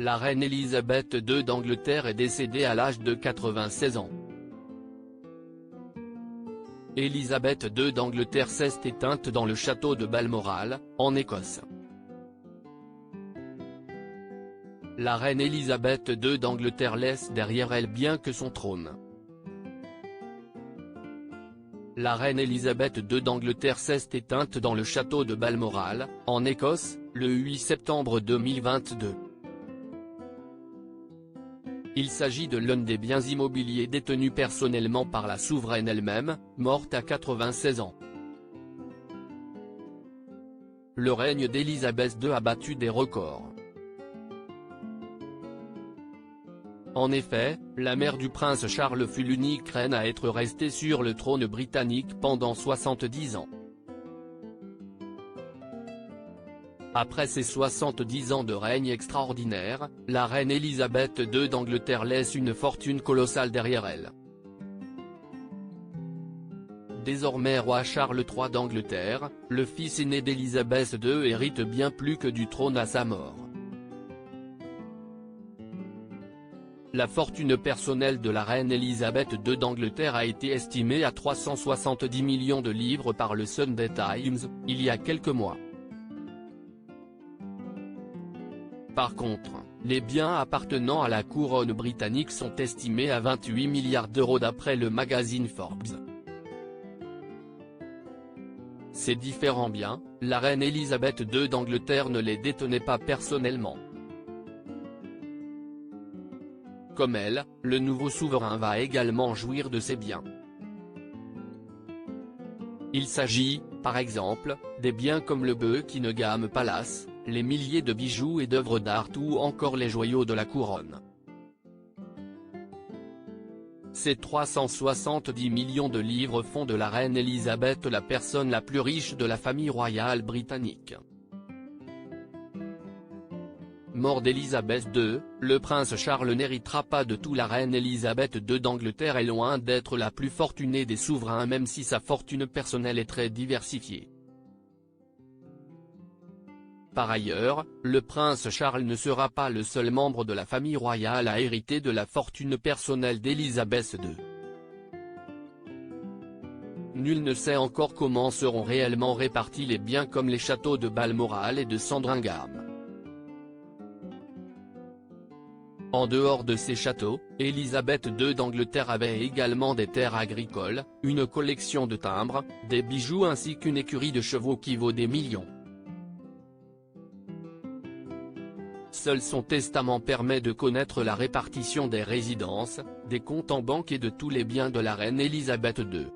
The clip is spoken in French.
La reine Elisabeth II d'Angleterre est décédée à l'âge de 96 ans. Elisabeth II d'Angleterre s'est éteinte dans le château de Balmoral, en Écosse. La reine Elisabeth II d'Angleterre laisse derrière elle bien que son trône. La reine Elisabeth II d'Angleterre s'est éteinte dans le château de Balmoral, en Écosse, le 8 septembre 2022. Il s'agit de l'un des biens immobiliers détenus personnellement par la souveraine elle-même, morte à 96 ans. Le règne d'Élisabeth II a battu des records. En effet, la mère du prince Charles fut l'unique reine à être restée sur le trône britannique pendant 70 ans. Après ses 70 ans de règne extraordinaire, la reine Elisabeth II d'Angleterre laisse une fortune colossale derrière elle. Désormais roi Charles III d'Angleterre, le fils aîné d'Elisabeth II hérite bien plus que du trône à sa mort. La fortune personnelle de la reine Elisabeth II d'Angleterre a été estimée à 370 millions de livres par le Sunday Times, il y a quelques mois. Par contre, les biens appartenant à la couronne britannique sont estimés à 28 milliards d'euros d'après le magazine Forbes. Ces différents biens, la reine Elisabeth II d'Angleterre ne les détenait pas personnellement. Comme elle, le nouveau souverain va également jouir de ces biens. Il s'agit, par exemple, des biens comme le Buckingham Palace, les milliers de bijoux et d'œuvres d'art ou encore les joyaux de la couronne. Ces 370 millions de livres font de la reine Elisabeth la personne la plus riche de la famille royale britannique. Mort d'Élisabeth II, le prince Charles n'héritera pas de tout. La reine Elisabeth II d'Angleterre est loin d'être la plus fortunée des souverains même si sa fortune personnelle est très diversifiée. Par ailleurs, le prince Charles ne sera pas le seul membre de la famille royale à hériter de la fortune personnelle d'Élisabeth II. Nul ne sait encore comment seront réellement répartis les biens comme les châteaux de Balmoral et de Sandringham. En dehors de ces châteaux, Elisabeth II d'Angleterre avait également des terres agricoles, une collection de timbres, des bijoux ainsi qu'une écurie de chevaux qui vaut des millions. Seul son testament permet de connaître la répartition des résidences, des comptes en banque et de tous les biens de la reine Elisabeth II.